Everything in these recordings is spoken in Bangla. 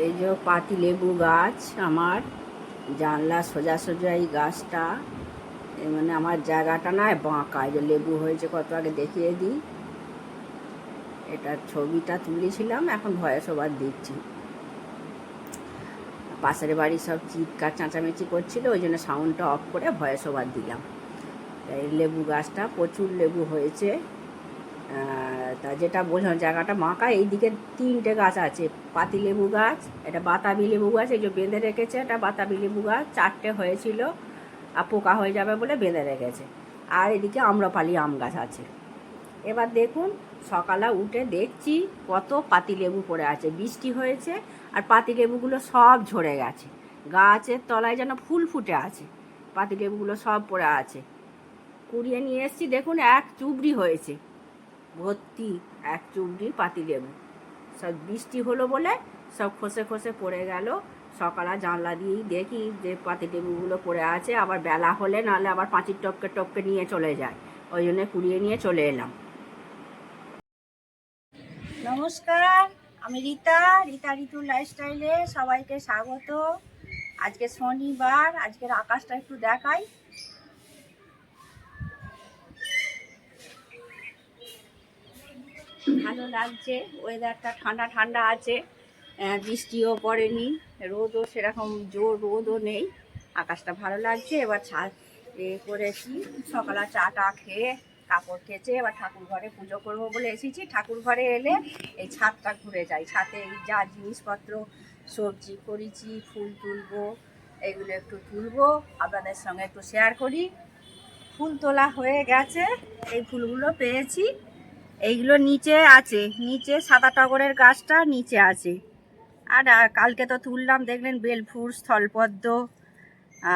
এই যে পাতি লেবু গাছ আমার জানলা সোজা সোজা এই গাছটা, মানে আমার জায়গাটা না বাঁকা। এই যে লেবু হয়েছে কত, আগে দেখিয়ে দিই। এটার ছবিটা তুলেছিলাম, এখন ভয়েস ওভার দিচ্ছি। পাশের বাড়ি সব চিৎকার চেঁচামেচি করছিল, ওই জন্য সাউন্ডটা অফ করে ভয়েস ওভার দিলাম। এই লেবু গাছটা প্রচুর লেবু হয়েছে। তা যেটা বললাম জায়গাটা বাঁকা, এইদিকে 3টে গাছ আছে। পাতি লেবু গাছ, এটা বাতাবি লেবু গাছ, এই যে বেঁধে রেখেছে। এটা বাতাবি লেবু গাছ 4টে হয়েছিল, আর পোকা হয়ে যাবে বলে বেঁধে রেখেছে। আর এদিকে আম্রপালি আম গাছ আছে। এবার দেখুন, সকালে উঠে দেখছি কত পাতি লেবু পড়ে আছে। বৃষ্টি হয়েছে আর পাতি লেবুগুলো সব ঝরে গেছে। গাছের তলায় যেন ফুল ফুটে আছে, পাতি লেবুগুলো সব পড়ে আছে। কুড়িয়ে নিয়ে এসছি, দেখুন এক চুবড়ি হয়েছে, ভর্তি এক চুবড়ি পাতি লেবু। সব বৃষ্টি হলো বলে সব খসে খসে পড়ে গেল। সকালে জানলা দিয়েই দেখি যে পাতি লেবুগুলো পড়ে আছে। আবার বেলা হলে নাহলে আবার পাঁচির টপকে টপকে নিয়ে চলে যায়, ওই জন্য কুড়িয়ে নিয়ে চলে এলাম। নমস্কার, আমি রীতা ঋতু লাইফস্টাইলে সবাইকে স্বাগত। আজকে শনিবার, আজকের আকাশটা একটু দেখাই। ভালো লাগছে, ওয়েদারটা ঠান্ডা ঠান্ডা আছে, বৃষ্টিও পড়েনি, রোদও সেরকম জোর রোদও নেই, আকাশটা ভালো লাগছে। এবার ছাদ করেছি, সকালে চা খেয়ে কাপড় কেচে এবার ঠাকুর ঘরে পুজো করবো বলে এসেছি। ঠাকুর ঘরে এলে এই ছাদটা ঘুরে যাই, ছাদে এই যা জিনিসপত্র সবজি করেছি, ফুল তুলবো, এগুলো একটু তুলবো, আপনাদের সঙ্গে একটু শেয়ার করি। ফুল তোলা হয়ে গেছে, এই ফুলগুলো পেয়েছি, এইগুলো নিচে আছে, নিচে সাদা টগরের গাছটা নিচে আছে। আর কালকে তো তুললাম, দেখলেন বেলফুল, স্থলপদ্ম,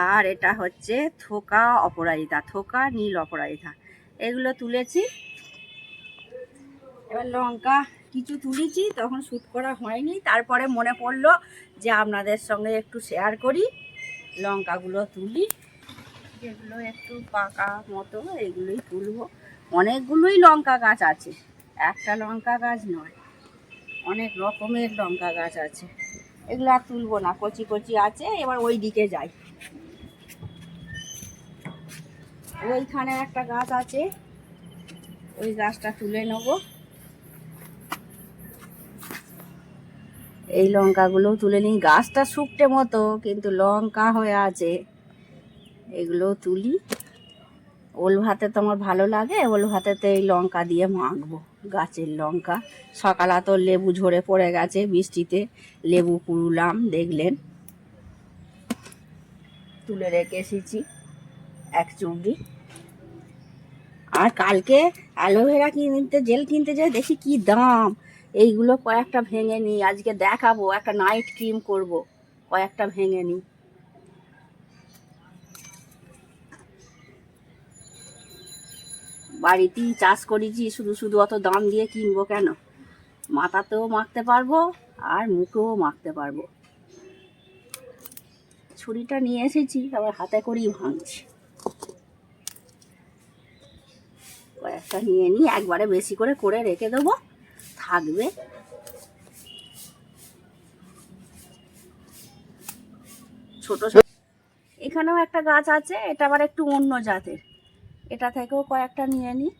আর এটা হচ্ছে থোকা অপরাজিতা, থোকা নীল অপরাজিতা, এগুলো তুলেছি। এবার লঙ্কা কিছু তুলেছি, তখন শ্যুট করা হয়নি, তারপরে মনে পড়লো যে আপনাদের সঙ্গে একটু শেয়ার করি। লঙ্কাগুলো তুলি, যেগুলো একটু পাকা মতো এগুলোই তুলবো। অনেকগুলোই লঙ্কা গাছ আছে, একটা লঙ্কা গাছ নয়, অনেক রকমের লঙ্কা গাছ আছে। এগুলো আর তুলবো না, কচি কচি আছে। এবার ওই দিকে যাই, ওইখানে একটা গাছ আছে, ওই গাছটা তুলে নেব। এই লঙ্কাগুলো তুলে নিই, গাছটা শুকটে মতো কিন্তু লঙ্কা হয়ে আছে, এগুলো তুলি। ওল ভাতে তো আমার ভালো লাগে, ওল ভাতেতে এই লঙ্কা দিয়ে মাখবো, গাছের লঙ্কা। সকালে তো লেবু ঝরে পড়ে গেছে বৃষ্টিতে, লেবু কুড়লাম, দেখলেন তুলে রেখে এসেছি এক চুবড়ি। আর কালকে অ্যালোভেরা কিনতে, জেল কিনতে যাই, দেখি কি দাম। এইগুলো কয়েকটা ভেঙে নিই, আজকে দেখাবো, একটা নাইট ক্রিম করব, কয়েকটা ভেঙে নিই। বাড়িতেই চাষ করেছি, শুধু শুধু অত দাম দিয়ে কিনবো কেন, মাথাতেও মাখতে পারবো আর মুখেও মাখতে পারবো। ছুরিটা নিয়ে এসেছি, আবার হাতে করেই ভাঙছি। কয়েকটা নিয়ে নিই, একবারে বেশি করে করে রেখে দেবো, থাকবে। ছোট ছোট এখানেও একটা গাছ আছে, এটা আবার একটু অন্য জাতের, এটা থেকেও কয়েকটা নিয়ে নিই,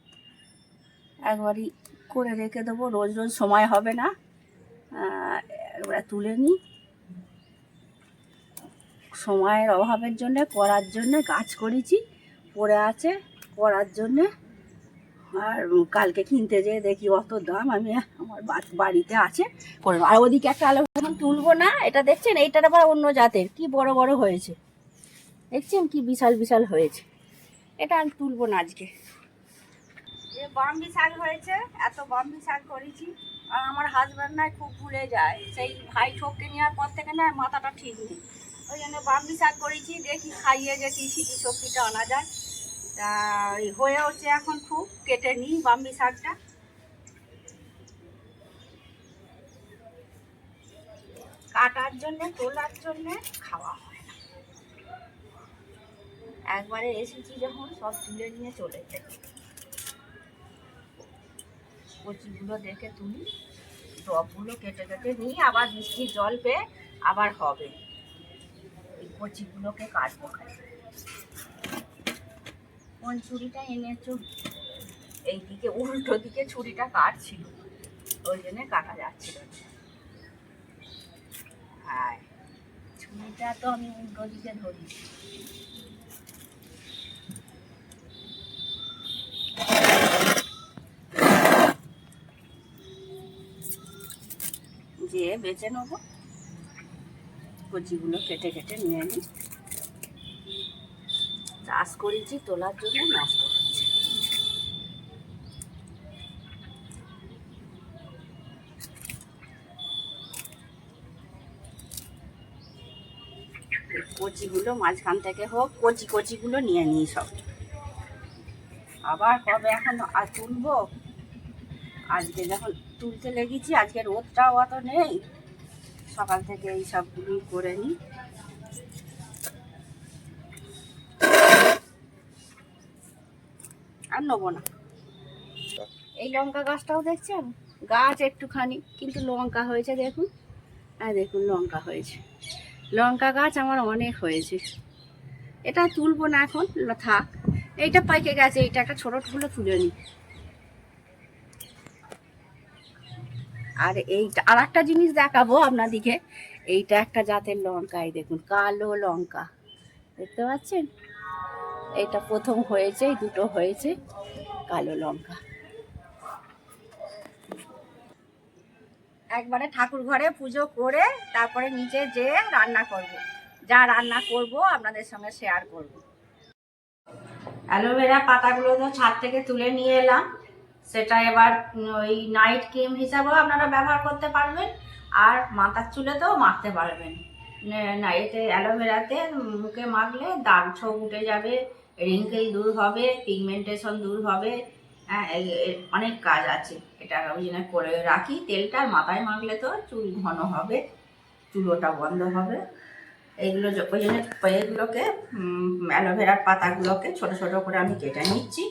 একবারই করে রেখে দেবো, রোজ রোজ সময় হবে না। এবার তুলে নিই, সময়ের অভাবের জন্যে, করার জন্যে গাছ করেছি, পড়ে আছে করার জন্যে। আর কালকে কিনতে যেয়ে দেখি অত দাম, আমি আমার বাড়িতে আছে করে। আর ওদিকে একটা আলো এখন তুলবো না, এটা দেখছেন, এইটার আবার অন্য জাতের, কি বড় বড় হয়েছে, দেখছেন কি বিশাল বিশাল হয়েছে। এটা আমি তুলবো না আজকে। বাম্বি শাক হয়েছে, এত বাম্বি শাক করেছি, আর আমার হাজব্যান্ড না খুব ভুলে যায়, সেই ভাই ঠককে নেওয়ার পর থেকে না মাথাটা ঠিক নেই, ওই জন্য বাম্বি শাক করেছি, দেখি খাইয়ে দেখি সিটি সবজিটা আনা যায়। তা হয়ে হচ্ছে এখন, খুব কেটে নিই বাম্বি শাকটা। কাটার জন্যে, তোলার জন্যে খাওয়া হয় না, একবারে এসেছি যখন সব তুলে নিয়ে চলে যাই। কচিগুলো দেখে তুলি, টবগুলো কেটে কেটে নিয়ে আবার বৃষ্টির জল পেয়ে আবার হবে। এই কচিগুলোকে কাটবো। কোন ছুরিটা এনেছো? এইদিকে উল্টো দিকে ছুরিটা কাটছিল, ওই জন্য কাটা যাচ্ছিল। হ্যাঁ, ছুরিটা তো আমি উল্টো দিকে ধরি। যে বেছে নেবো, কচিগুলো কেটে কেটে নিয়ে নিই। চাষ করেছি তোলার জন্য নষ্ট হচ্ছে। কচিগুলো মাঝখান থেকে হোক, কচিগুলো নিয়ে নিই সব। আবার কবে এখন আর তুলবো? আজকে যখন তুলতে লেগেছি, আজকে রোদটাও অত নেই, সকাল থেকে এই সবগুলি করে নিই। আর নেবো না। এই লঙ্কা গাছটাও দেখছেন, গাছ একটুখানি কিন্তু লঙ্কা হয়েছে দেখুন। হ্যাঁ দেখুন, লঙ্কা হয়েছে। লঙ্কা গাছ আমার অনেক হয়েছে। এটা তুলবো না এখন, থাক। এইটা পাইকে গেছে, এইটা একটা ছোটো টুকরো তুলে নিই। আর এইটা আর একটা জিনিস দেখাবো আপনাদিকে। এইটা একটা জাতের লঙ্কা, এই দেখুন, কালো লঙ্কা দেখতে পাচ্ছেন। এইটা প্রথম হয়েছে, এই দুটো হয়েছে কালো লঙ্কা। একবারে ঠাকুর ঘরে পুজো করে তারপরে নিচে যেয়ে রান্না করব। যা রান্না করব আপনাদের সঙ্গে শেয়ার করব। অ্যালোভেরা পাতাগুলো তো ছাদ থেকে তুলে নিয়ে এলাম। সেটা এবার ওই নাইট ক্রিম হিসাবেও আপনারা ব্যবহার করতে পারবেন, আর মাথার চুলেতেও মাখতে পারবেন। এতে অ্যালোভেরাতে মুখে মাখলে দাগ ছোপ উঠে যাবে, রিঙ্কেল দূর হবে, পিগমেন্টেশন দূর হবে। হ্যাঁ, অনেক কাজ আছে। এটা ওই জন্য করে রাখি তেলটা। মাথায় মাখলে তো চুল ঘন হবে, চুলোটা বন্ধ হবে। এইগুলো ওই জন্য এগুলোকে অ্যালোভেরার পাতাগুলোকে ছোট ছোট করে আমি কেটে নিচ্ছি।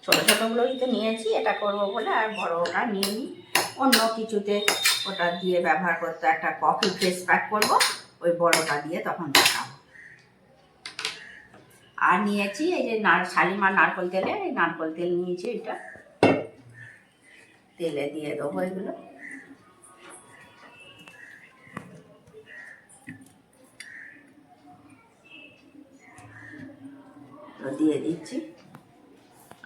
ছোট ছোটগুলোই তো নিয়েছি, এটা করবো বলে। আর বড়টা নিয়ে নিই অন্য কিছুতে, ওটা দিয়ে ব্যবহার করতে একটা কফি ফেস প্যাক করবো, ওই বড়টা দিয়ে তখন দেখাবো। আর নিয়েছি এই যে শালিমার নারকোল তেলে, এই নারকোল তেল নিয়েছি। এটা তেলে দিয়ে দেবো এগুলো। দিয়ে দিচ্ছি।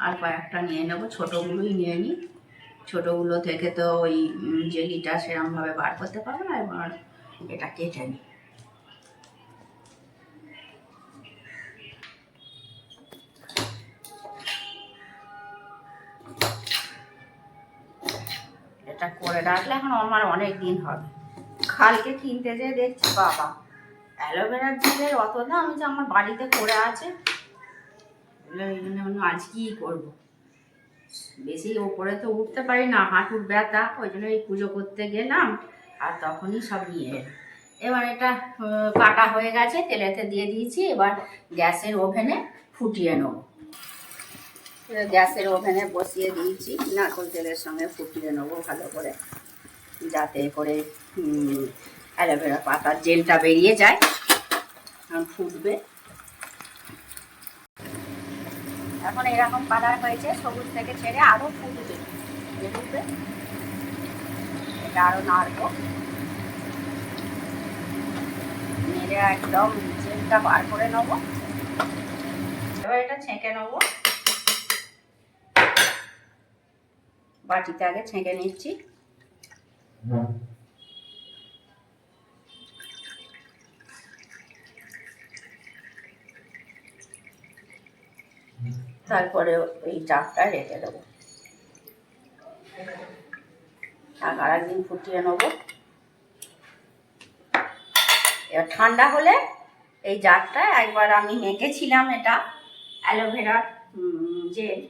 আর কয়েকটা নিয়ে নেবো, ছোটোগুলোই নিয়ে নিই। ছোটোগুলো থেকে তো ওই জেলিটা সেরকমভাবে বার করতে পারবো না। এবার এটা কেটে নিই। এটা করে রাখলে এখন আমার অনেক দিন হবে। কালকে কিনতে যেয়ে দেখছি বাবা, অ্যালোভেরার জেলের অত দাম, যে আমার বাড়িতে করে আছে। ওই জন্য আজ কি করবো, বেশি ওপরে তো উঠতে পারি না, হাঁটুর ব্যথা। ওই জন্য এই পুজো করতে গেলাম আর তখনই সব নিয়ে এলাম। এবার এটা কাটা হয়ে গেছে, তেলেতে দিয়ে দিয়েছি। এবার গ্যাসের ওভেনে ফুটিয়ে নেব। গ্যাসের ওভেনে বসিয়ে দিয়েছি, নারকেল তেলের সঙ্গে ফুটিয়ে নেবো ভালো করে, যাতে করে অ্যালোভেরা পাতার জেলটা বেরিয়ে যায়। ফুটবে। এখন এরকম কালার হয়েছে, সবুজ থেকে ছেড়ে আরও ফুটবে। ফুটবে, এটা আরও নাড়বো, নেড়ে একদম জেলটা বার করে নেবো। এবার এটা ছেঁকে নেবো, বাটিতে আগে ছেঁকে নিচ্ছি। তারপরে এই চাপটা রেখে দেবো, আর একদিন ফুটিয়ে নেবো। এবার ঠান্ডা হলে এই জারটা, একবার আমি মেখেছিলাম এটা অ্যালোভেরার জেল,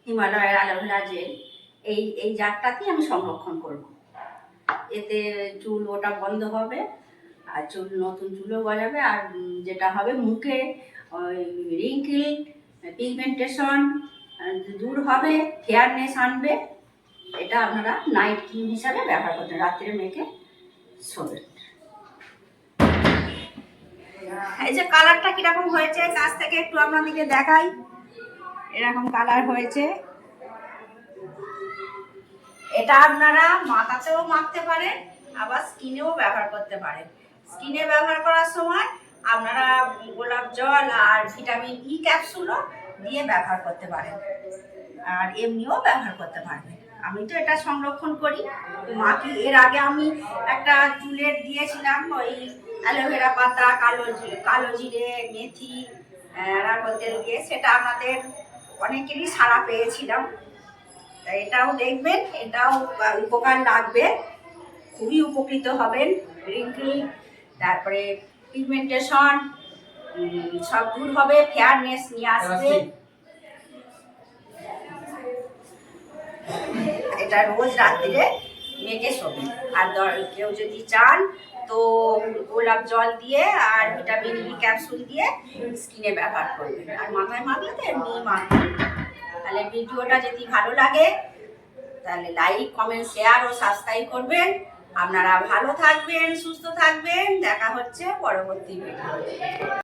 হিমালয়ের অ্যালোভেরা জেল, এই জারটাতেই আমি সংরক্ষণ করব। এতে চুল ওটা বন্ধ হবে আর চুল নতুন চুলও গজাবে। আর যেটা হবে মুখে ওই রিঙ্কেল পিগমেন্টেশন দূর হবে, ফেয়ারনেস আনবে। এটা আপনারা নাইট ক্রিম হিসাবে ব্যবহার করতেন, রাত্রে মেখে শোবেন। এই যে কালারটা কিরকম হয়েছে কাছ থেকে একটু আপনাদেরকে দেখাই। এরকম কালার হয়েছে। এটা আপনারা মাথাতেও মাখতে পারেন, আবার স্কিনেও ব্যবহার করতে পারেন। স্কিনে ব্যবহার করার সময় আপনারা গোলাপ জল আর ভিটামিন ই ক্যাপসুলও দিয়ে ব্যবহার করতে পারেন, আর এমনিও ব্যবহার করতে পারবেন। আমি তো এটা সংরক্ষণ করি, মাকে এর আগে আমি একটা চুলের দিয়েছিলাম ওই অ্যালোভেরা পাতা, কালো জিরে, মেথি, নারকেল তেল দিয়ে, সেটা আমাদের অনেকেরই সাড়া পেয়েছিলাম। তাই এটাও দেখবেন, এটাও উপকার লাগবে, খুবই উপকৃত হবেন। রিঙ্কেল, তারপরে পিগমেন্টেশন সব দূর হবে, ফেয়ারনেস নিয়ে আসবে। এটা রোজ রাত্রে মেখে শোবেন। আর কেউ যদি চান তো গোলাপ জল দিয়ে আর ভিটামিন ই ক্যাপসুল দিয়ে স্কিনে ব্যবহার করবেন, আর মাথায় মাখলে তো এমনি মাখবেন। তাহলে ভিডিওটা যদি ভালো লাগে তাহলে লাইক, কমেন্ট, শেয়ার ও সাবস্ক্রাইব করবেন। আপনারা ভালো থাকবেন, সুস্থ থাকবেন। দেখা হচ্ছে পরবর্তী ভিডিও।